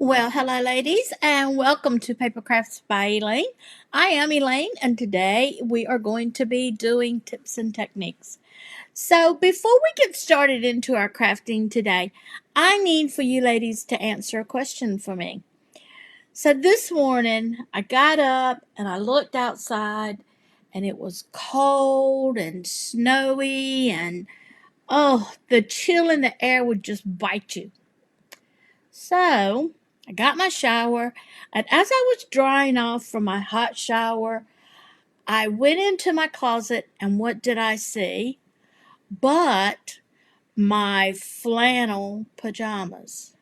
Well, hello, ladies, and welcome to Paper Crafts by Elaine. I am Elaine, and today we are going to be doing tips and techniques. So, before we get started into our crafting today, I need for you ladies to answer a question for me. So, this morning I got up and I looked outside, and it was cold and snowy, and oh, the chill in the air would just bite you. So I got my shower, and as I was drying off from my hot shower, I went into my closet, and what did I see? But my flannel pajamas.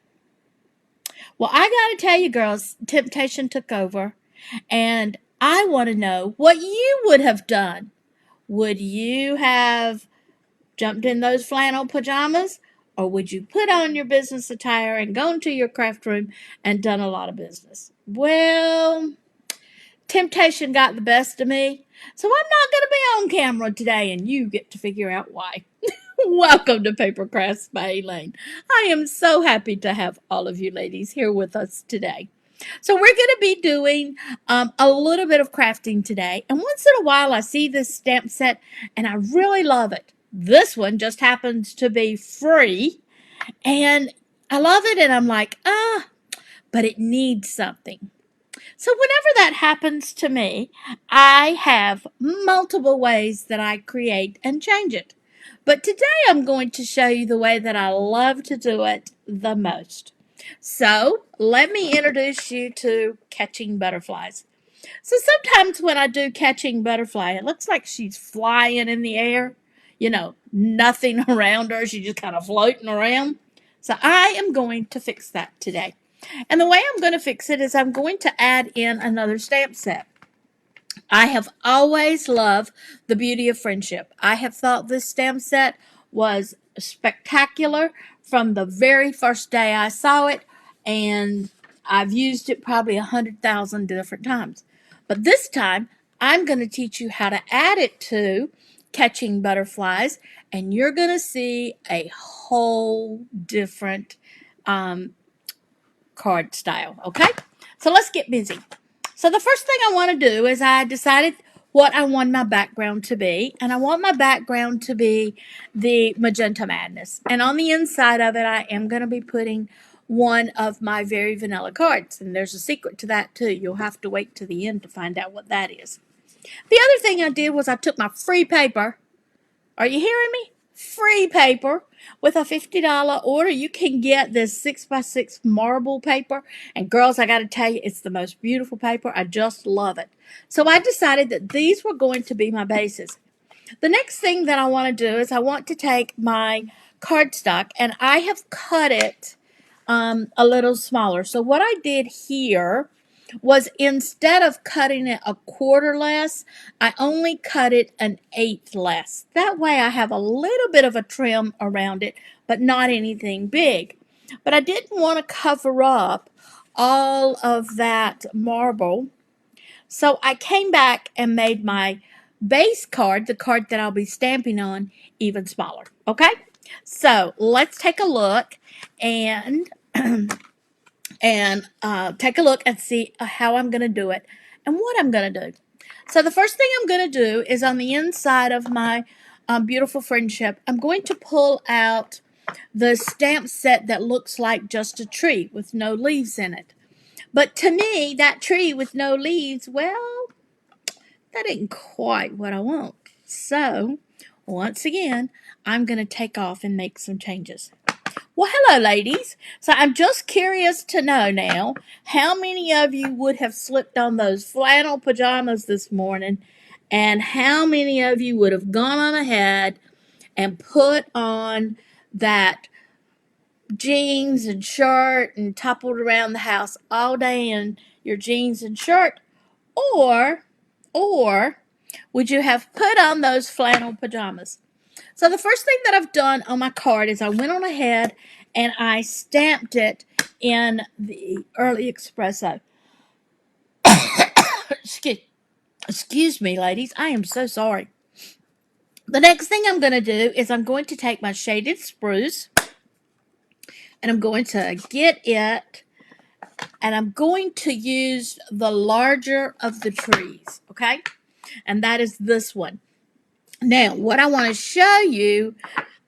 Well, I gotta tell you, girls, temptation took over, and I want to know what you would have done. Would you have jumped in those flannel pajamas? Or would you put on your business attire and gone to your craft room and done a lot of business? Well, temptation got the best of me. So I'm not going to be on camera today, and you get to figure out why. Welcome to Paper Crafts by Elaine. I am so happy to have all of you ladies here with us today. So we're going to be doing a little bit of crafting today. And once in a while, I see this stamp set, and I really love it. This one just happens to be free, and I love it, and I'm like, but it needs something. So whenever that happens to me, I have multiple ways that I create and change it. But today I'm going to show you the way that I love to do it the most. So let me introduce you to catching butterflies. So sometimes when I do catching butterfly, it looks like she's flying in the air. Nothing around her. She's just kind of floating around. So I am going to fix that today. And the way I'm going to fix it is I'm going to add in another stamp set. I have always loved the beauty of friendship. I have thought this stamp set was spectacular from the very first day I saw it, and I've used it probably 100,000 different times. But this time, I'm going to teach you how to add it to catching butterflies, and you're going to see a whole different card style. Okay? So let's get busy. So the first thing I want to do is I decided what I want my background to be, and I want my background to be the Magenta Madness. And on the inside of it, I am going to be putting one of my very vanilla cards, and there's a secret to that too. You'll have to wait to the end to find out what that is. The other thing I did was I took my free paper. Are you hearing me? Free paper. With a $50 order, you can get this 6x6 marble paper. And girls, I got to tell you, it's the most beautiful paper. I just love it. So I decided that these were going to be my bases. The next thing that I want to do is I want to take my cardstock, and I have cut it a little smaller. So what I did here was, instead of cutting it a quarter less, I only cut it an eighth less. That way I have a little bit of a trim around it, but not anything big. But I didn't want to cover up all of that marble. So I came back and made my base card, the card that I'll be stamping on, even smaller. Okay? So let's take a look and take a look and see how I'm going to do it and what I'm going to do. So the first thing I'm going to do is, on the inside of my beautiful friendship, I'm going to pull out the stamp set that looks like just a tree with no leaves in it. But to me, that tree with no leaves, well, that ain't quite what I want. So, once again, I'm going to take off and make some changes. Well, hello, ladies. So I'm just curious to know now, how many of you would have slipped on those flannel pajamas this morning, and how many of you would have gone on ahead and put on that jeans and shirt and toppled around the house all day in your jeans and shirt, or would you have put on those flannel pajamas? So the first thing that I've done on my card is I went on ahead and I stamped it in the early espresso. Excuse me, ladies. I am so sorry. The next thing I'm going to do is I'm going to take my shaded spruce, and I'm going to get it and I'm going to use the larger of the trees, okay? And that is this one. Now, what I want to show you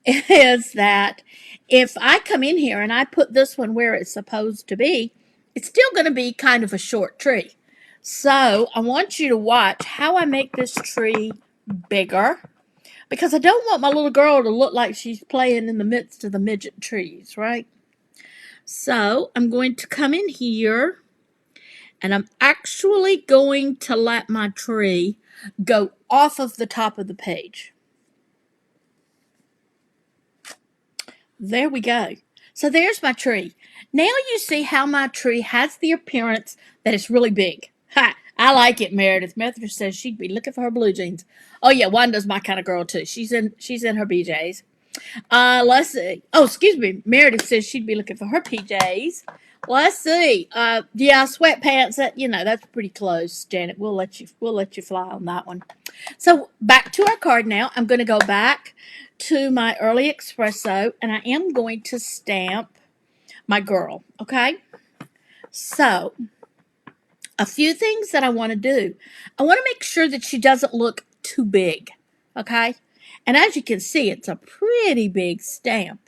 is that if I come in here and I put this one where it's supposed to be, it's still going to be kind of a short tree. So I want you to watch how I make this tree bigger, because I don't want my little girl to look like she's playing in the midst of the midget trees, right? So I'm going to come in here and I'm actually going to let my tree go off of the top of the page. There we go. So there's my tree. Now you see how my tree has the appearance that it's really big. Ha! I like it, Meredith. Meredith says she'd be looking for her blue jeans. Oh yeah, Wanda's my kind of girl too. She's in her BJs. Let's see. Oh, excuse me. Meredith says she'd be looking for her PJs. Let's see. Yeah, sweatpants. That's pretty close, Janet. We'll let you fly on that one. So back to our card now. I'm going to go back to my early espresso, and I am going to stamp my girl. Okay. So a few things that I want to do. I want to make sure that she doesn't look too big. Okay. And as you can see, it's a pretty big stamp.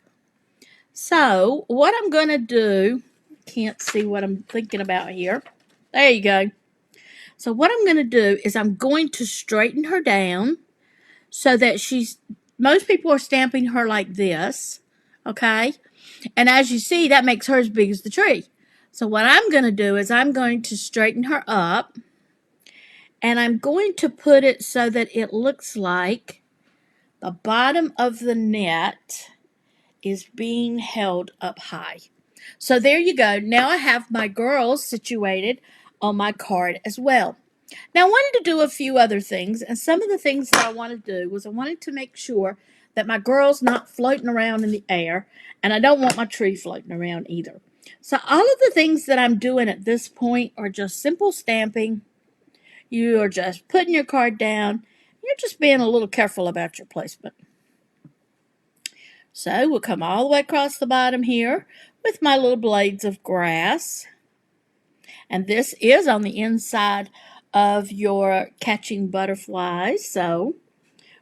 So what I'm going to do, can't see what I'm thinking about here. There you go. So what I'm going to do is I'm going to straighten her down so that most people are stamping her like this. Okay. And as you see, that makes her as big as the tree. So what I'm going to do is I'm going to straighten her up, and I'm going to put it so that it looks like the bottom of the net is being held up high. So there you go. Now I have my girls situated on my card as well. Now I wanted to do a few other things, and some of the things that I wanted to do was I wanted to make sure that my girl's not floating around in the air, and I don't want my tree floating around either. So all of the things that I'm doing at this point are just simple stamping. You are just putting your card down. You're just being a little careful about your placement. So we'll come all the way across the bottom here with my little blades of grass. And this is on the inside of your catching butterflies. So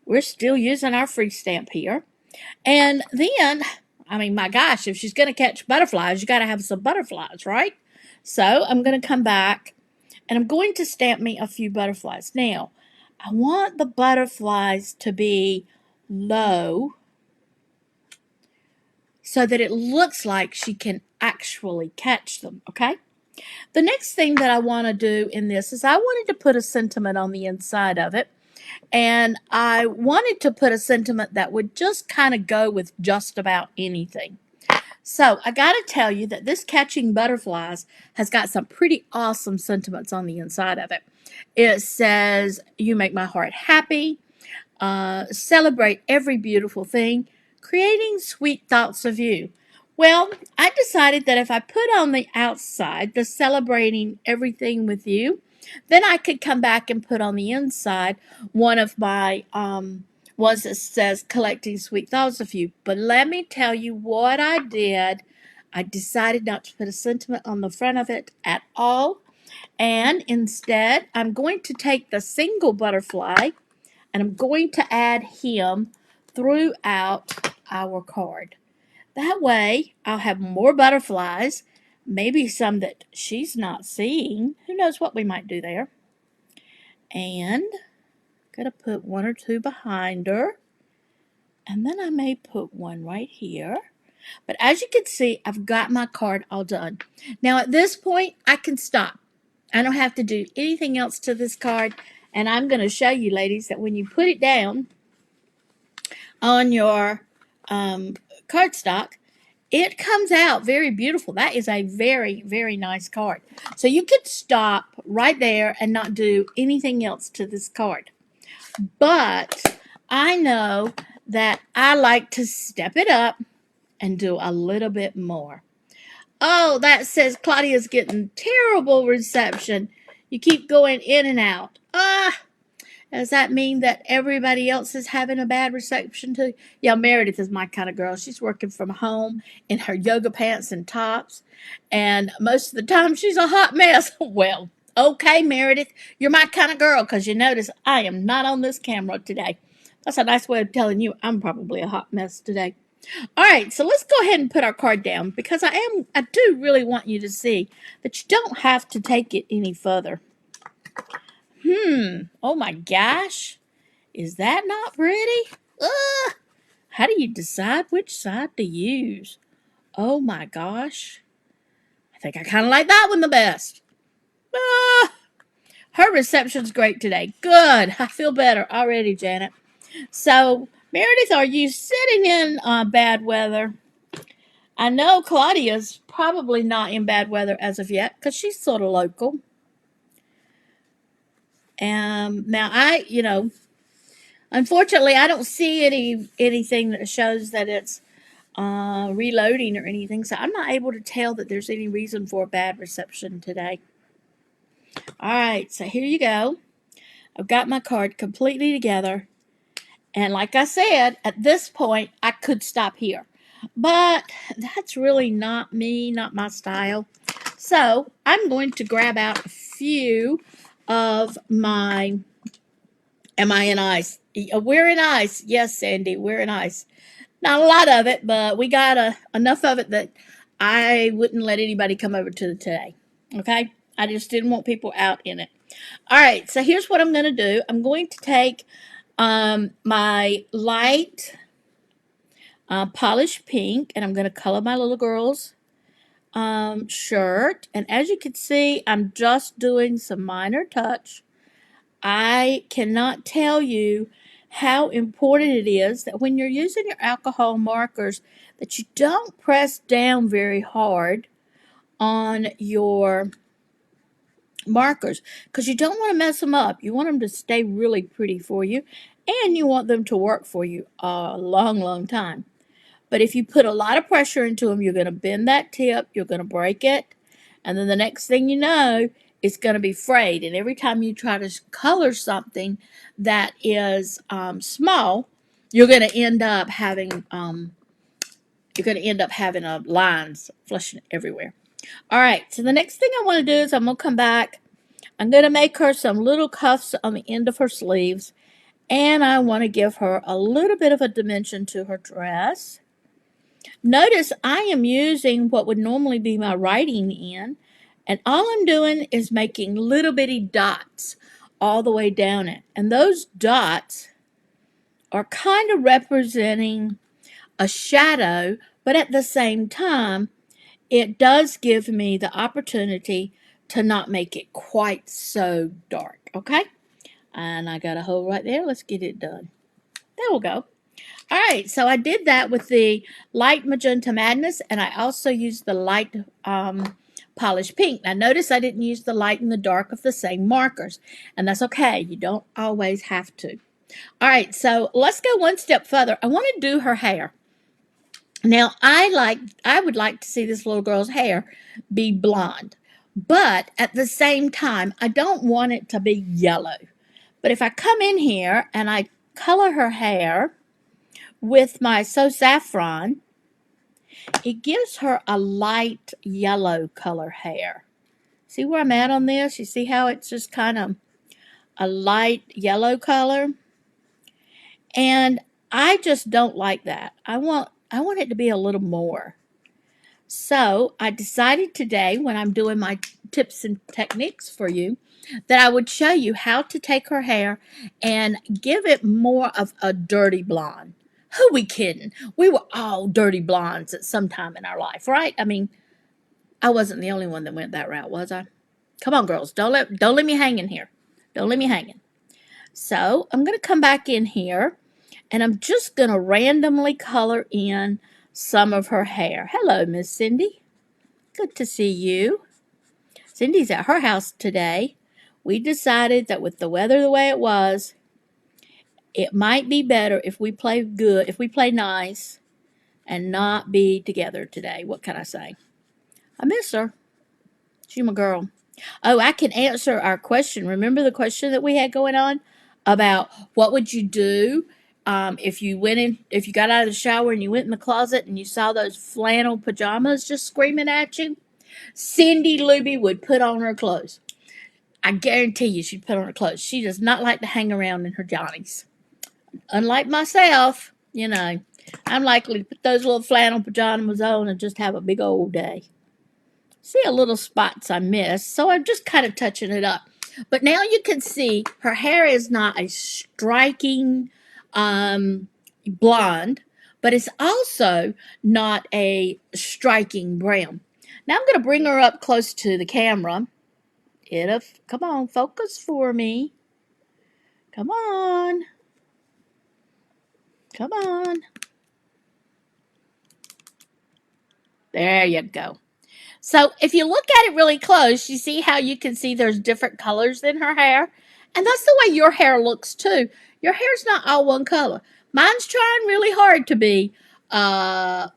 we're still using our free stamp here. And then, my gosh, if she's going to catch butterflies, you got to have some butterflies, right? So I'm going to come back and I'm going to stamp me a few butterflies. Now, I want the butterflies to be low so that it looks like she can actually catch them, okay? The next thing that I want to do in this is I wanted to put a sentiment on the inside of it. And I wanted to put a sentiment that would just kind of go with just about anything. So I got to tell you that this Catching Butterflies has got some pretty awesome sentiments on the inside of it. It says, "You make my heart happy, celebrate every beautiful thing, creating sweet thoughts of you." Well, I decided that if I put on the outside the celebrating everything with you, then I could come back and put on the inside one of my ones that says collecting sweet thoughts of you. But let me tell you what I did. I decided not to put a sentiment on the front of it at all. And instead, I'm going to take the single butterfly and I'm going to add him throughout our card. That way, I'll have more butterflies, maybe some that she's not seeing. Who knows what we might do there. And I'm going to put one or two behind her. And then I may put one right here. But as you can see, I've got my card all done. Now at this point, I can stop. I don't have to do anything else to this card. And I'm going to show you, ladies, that when you put it down on your cardstock, it comes out very beautiful. That is a very, very nice card. So you could stop right there and not do anything else to this card. But I know that I like to step it up and do a little bit more. Oh, that says Claudia's getting terrible reception. You keep going in and out. Does that mean that everybody else is having a bad reception too? Yeah, Meredith is my kind of girl. She's working from home in her yoga pants and tops, and most of the time she's a hot mess. Well, okay, Meredith, you're my kind of girl because you notice I am not on this camera today. That's a nice way of telling you I'm probably a hot mess today. All right, so let's go ahead and put our card down because I do really want you to see that you don't have to take it any further. Oh my gosh. Is that not pretty? Ugh. How do you decide which side to use? Oh my gosh. I think I kind of like that one the best. Ah, her reception's great today. Good. I feel better already, Janet. So, Meredith, are you sitting in bad weather? I know Claudia's probably not in bad weather as of yet because she's sort of local. Now unfortunately, I don't see anything that shows that it's reloading or anything, so I'm not able to tell that there's any reason for a bad reception today. All right, so here you go. I've got my card completely together, and like I said, at this point, I could stop here, but that's really not me, not my style. So I'm going to grab out a few of my. Am I in ice? We're in ice. Yes, Sandy, we're in ice. Not a lot of it, but we got enough of it that I wouldn't let anybody come over to today. Okay? I just didn't want people out in it. All right, so here's what I'm going to do. I'm going to take my light polished pink, and I'm going to color my little girl's shirt. And as you can see, I'm just doing some minor touch. I cannot tell you how important it is that when you're using your alcohol markers that you don't press down very hard on your markers because you don't want to mess them up. You want them to stay really pretty for you and you want them to work for you a long, long time. But if you put a lot of pressure into them, you're going to bend that tip, you're going to break it, and then the next thing you know, it's going to be frayed. And every time you try to color something that is small, you're going to end up having lines flushing everywhere. All right. So the next thing I want to do is I'm going to come back. I'm going to make her some little cuffs on the end of her sleeves, and I want to give her a little bit of a dimension to her dress. Notice I am using what would normally be my writing in, and all I'm doing is making little bitty dots all the way down it. And those dots are kind of representing a shadow, but at the same time, it does give me the opportunity to not make it quite so dark, okay? And I got a hole right there. Let's get it done. There we go. All right, so I did that with the light magenta madness, and I also used the light polished pink. Now notice I didn't use the light and the dark of the same markers, and that's okay. You don't always have to. All right, so let's go one step further. I want to do her hair. Now I would like to see this little girl's hair be blonde, but at the same time, I don't want it to be yellow. But if I come in here and I color her hair with my So Saffron, it gives her a light yellow color hair. See where I'm at on this? You see how it's just kind of a light yellow color? And I just don't like that. I want it to be a little more. So I decided today when I'm doing my tips and techniques for you that I would show you how to take her hair and give it more of a dirty blonde. Who we kidding? We were all dirty blondes at some time in our life, right? I mean, I wasn't the only one that went that route, was I? Come on, girls, don't let me hang in here. Don't let me hanging. So I'm gonna come back in here and I'm just gonna randomly color in some of her hair. Hello, Miss Cindy. Good to see you. Cindy's at her house today. We decided that with the weather the way it was, it might be better if we play good, if we play nice, and not be together today. What can I say? I miss her. She's my girl. Oh, I can answer our question. Remember the question that we had going on? about what would you do if you got out of the shower and you went in the closet and you saw those flannel pajamas just screaming at you. Cindy Luby would put on her clothes. I guarantee you she'd put on her clothes. She does not like to hang around in her Johnnies. Unlike myself, I'm likely to put those little flannel pajamas on and just have a big old day. See a little spots I missed, so I'm just kind of touching it up. But now you can see her hair is not a striking blonde, but it's also not a striking brown. Now I'm going to bring her up close to the camera. Come on, focus for me. Come on. Come on. There you go. So if you look at it really close, you see how you can see there's different colors in her hair? And that's the way your hair looks too. Your hair's not all one color. Mine's trying really hard to be uh,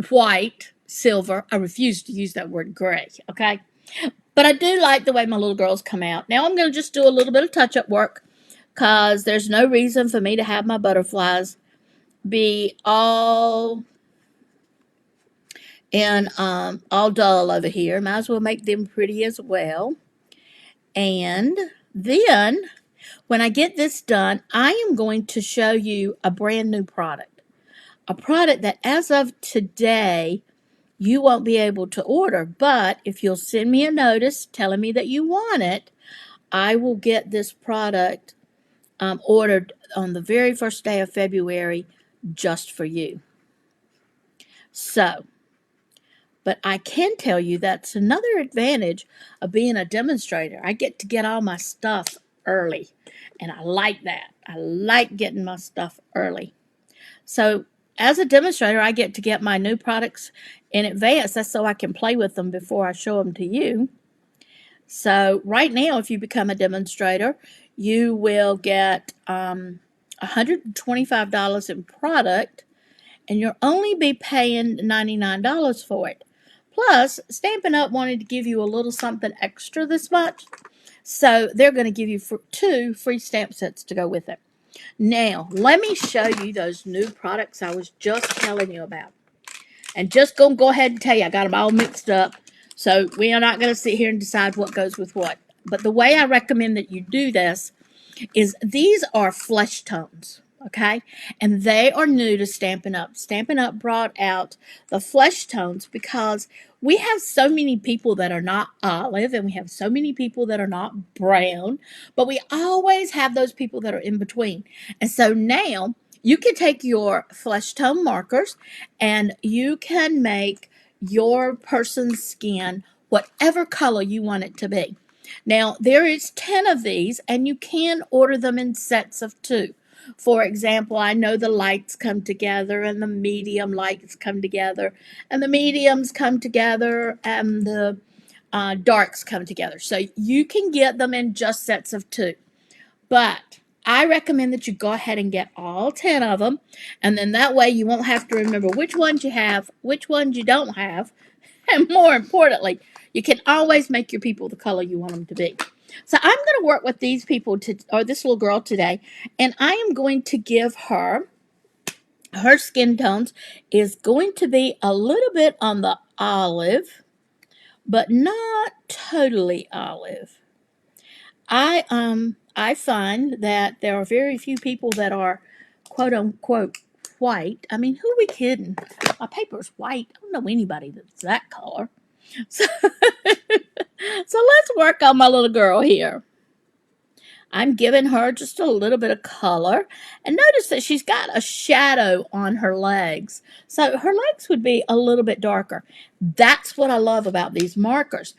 white, silver. I refuse to use that word gray, okay? But I do like the way my little girls come out. Now I'm going to just do a little bit of touch-up work because there's no reason for me to have my butterflies be all all dull over here. Might as well make them pretty as well. And then when I get this done, I am going to show you a brand new product. A product that as of today, you won't be able to order. But if you'll send me a notice telling me that you want it, I will get this product ordered on the very first day of February just for you. So, but I can tell you that's another advantage of being a demonstrator. I get to get all my stuff early, and I like that. I like getting my stuff early. So as a demonstrator, I get to get my new products in advance. That's so I can play with them before I show them to you. So right now, if you become a demonstrator, you will get $125 in product, and you'll only be paying $99 for it. Plus, Stampin' Up! Wanted to give you a little something extra this month, so they're going to give you 2 free stamp sets to go with it. Now, let me show you those new products I was just telling you about. And just going to go ahead and tell you, I got them all mixed up, so we are not going to sit here and decide what goes with what. But the way I recommend that you do this is these are flesh tones. Okay, and they are new to Stampin' Up. Stampin' Up brought out the flesh tones because we have so many people that are not olive and we have so many people that are not brown, but we always have those people that are in between. And so now you can take your flesh tone markers and you can make your person's skin whatever color you want it to be. Now, there is 10 of these, and you can order them in sets of 2. For example, I know the lights come together, and the medium lights come together, and the mediums come together, and the darks come together. So you can get them in just sets of 2. But I recommend that you go ahead and get all 10 of them, and then that way you won't have to remember which ones you have, which ones you don't have, and more importantly, you can always make your people the color you want them to be. So I'm going to work with these people, or this little girl today, and I am going to give her skin tones is going to be a little bit on the olive, but not totally olive. I find that there are very few people that are quote unquote white. I mean, who are we kidding? My paper's white. I don't know anybody that's that color. So, so let's work on my little girl here. I'm giving her just a little bit of color. And notice that she's got a shadow on her legs. So her legs would be a little bit darker. That's what I love about these markers.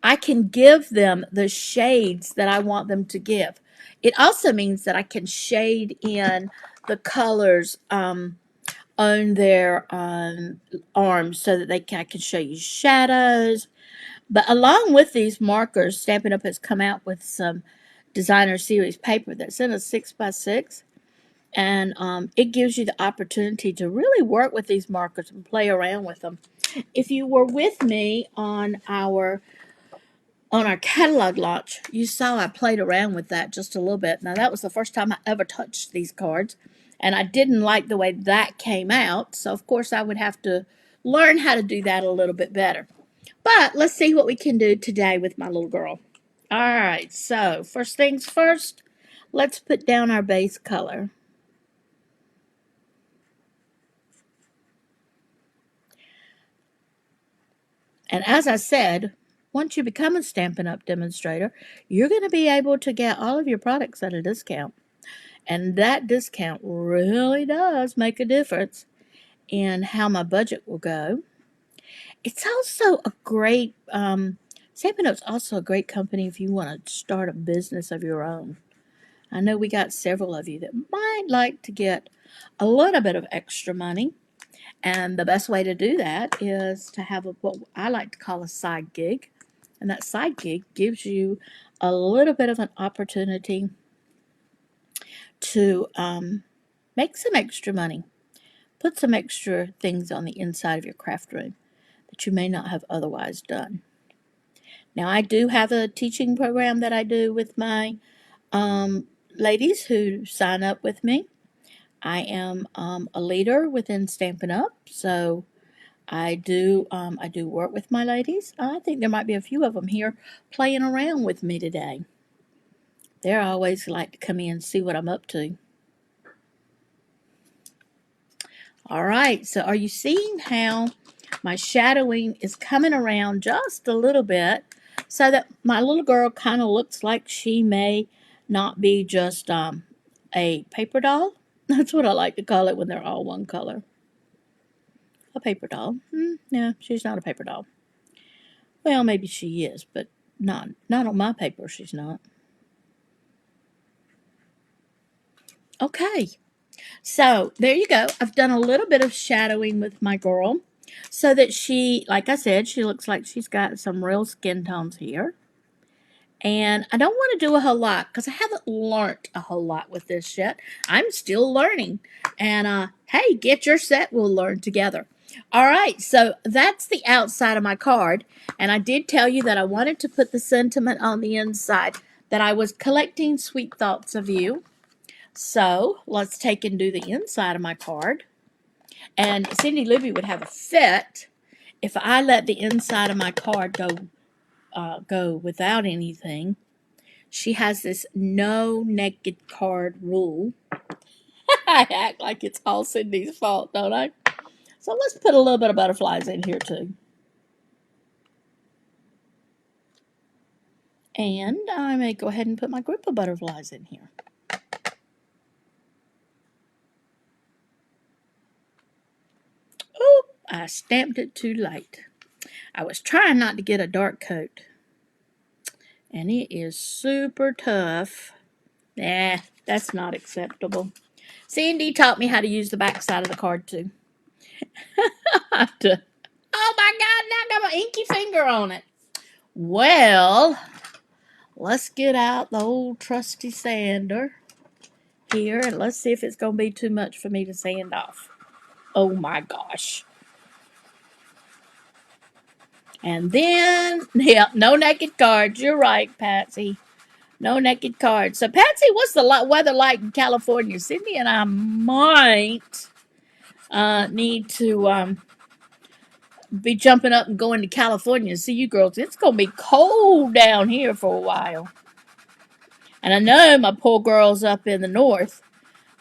I can give them the shades that I want them to give. It also means that I can shade in the colors on their arms so that I can show you shadows. But along with these markers, Stampin' Up! Has come out with some designer series paper that's in a 6x6. And it gives you the opportunity to really work with these markers and play around with them. If you were with me on our on our catalog launch, you saw I played around with that just a little bit. Now, that was the first time I ever touched these cards, and I didn't like the way that came out, so of course I would have to learn how to do that a little bit better. But let's see what we can do today with my little girl. All right, so first things first, let's put down our base color. And as I said, once you become a Stampin' Up! Demonstrator, you're going to be able to get all of your products at a discount. And that discount really does make a difference in how my budget will go. It's also a great, Stampin' Up's also a great company if you want to start a business of your own. I know we got several of you that might like to get a little bit of extra money. And the best way to do that is to have what I like to call a side gig. And that side gig gives you a little bit of an opportunity to make some extra money. Put some extra things on the inside of your craft room that you may not have otherwise done. Now, I do have a teaching program that I do with my ladies who sign up with me. I am a leader within Stampin' Up, so I do work with my ladies. I think there might be a few of them here playing around with me today. They're always like to come in and see what I'm up to. All right, so are you seeing how my shadowing is coming around just a little bit so that my little girl kind of looks like she may not be just a paper doll? That's what I like to call it when they're all one color. A paper doll. No, she's not a paper doll. Well, maybe she is, but not on my paper, she's not. Okay, so there you go. I've done a little bit of shadowing with my girl so that she, like I said, she looks like she's got some real skin tones here. And I don't want to do a whole lot because I haven't learned a whole lot with this yet. I'm still learning. And hey, get your set. We'll learn together. All right, so that's the outside of my card. And I did tell you that I wanted to put the sentiment on the inside, that I was collecting sweet thoughts of you. So let's take and do the inside of my card. And Cindy Libby would have a fit if I let the inside of my card go without anything. She has this no naked card rule. I act like it's all Cindy's fault, don't I? So let's put a little bit of butterflies in here too. And I may go ahead and put my group of butterflies in here. Oh, I stamped it too late. I was trying not to get a dark coat. And it is super tough. Nah, that's not acceptable. Cindy taught me how to use the back side of the card too. Oh my God, now I got my inky finger on it. Well, let's get out the old trusty sander here and let's see if it's going to be too much for me to sand off. Oh my gosh. And then, yeah, no naked cards. You're right, Patsy. No naked cards. So, Patsy, what's the weather like in California? Cindy and I might need to be jumping up and going to California to see you girls. It's going to be cold down here for a while. And I know my poor girls up in the north,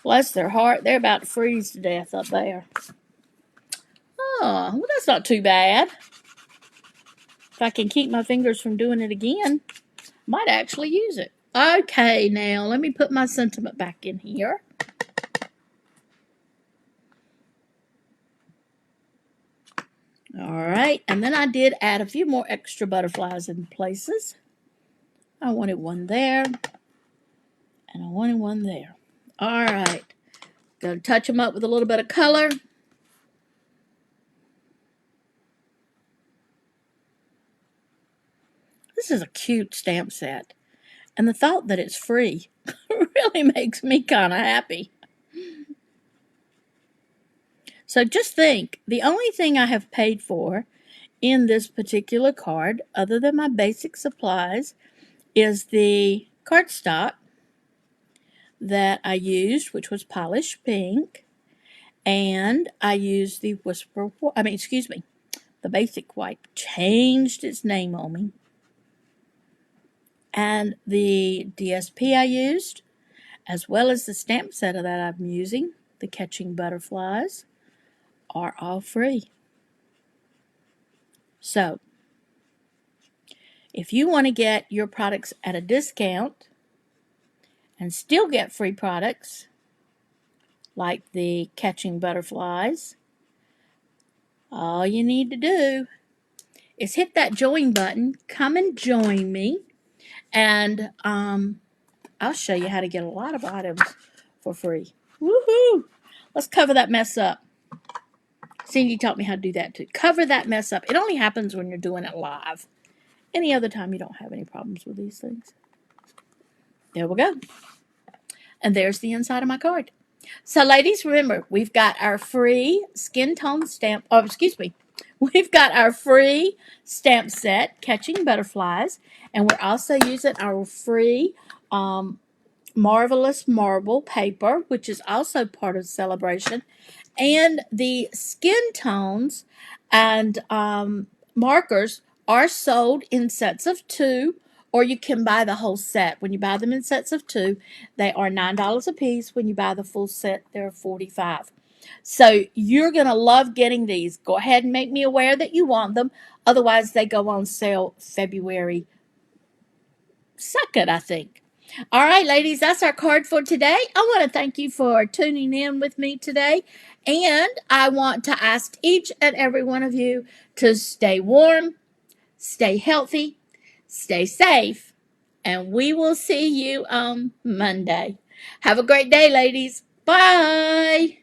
bless their heart, they're about to freeze to death up there. Oh, well, that's not too bad. If I can keep my fingers from doing it again, I might actually use it. Okay, now let me put my sentiment back in here. All right, and then I did add a few more extra butterflies in places. I wanted one there, and I wanted one there. All right, gonna touch them up with a little bit of color. This is a cute stamp set, and the thought that it's free really makes me kind of happy. So just think, the only thing I have paid for in this particular card, other than my basic supplies, is the cardstock that I used, which was polished pink, and I used the the basic white. Changed its name on me. And the DSP I used, as well as the stamp set that I'm using, the Catching Butterflies, are all free. So, if you want to get your products at a discount and still get free products like the Catching Butterflies, all you need to do is hit that join button, come and join me, and I'll show you how to get a lot of items for free. Woohoo! Let's cover that mess up. Cindy taught me how to do that too. Cover that mess up. It only happens when you're doing it live. Any other time, you don't have any problems with these things. There we go. And there's the inside of my card. So, ladies, remember, we've got our free skin tone stamp. Oh, excuse me. We've got our free stamp set, Catching Butterflies. And we're also using our free Marvelous Marble paper, which is also part of the celebration. And the skin tones and markers are sold in sets of 2, or you can buy the whole set. When you buy them in sets of 2, they are $9 a piece. When you buy the full set, they're $45. So you're going to love getting these. Go ahead and make me aware that you want them. Otherwise, they go on sale February 2nd, I think. All right, ladies, that's our card for today. I want to thank you for tuning in with me today. And I want to ask each and every one of you to stay warm, stay healthy, stay safe, and we will see you on Monday. Have a great day, ladies. Bye.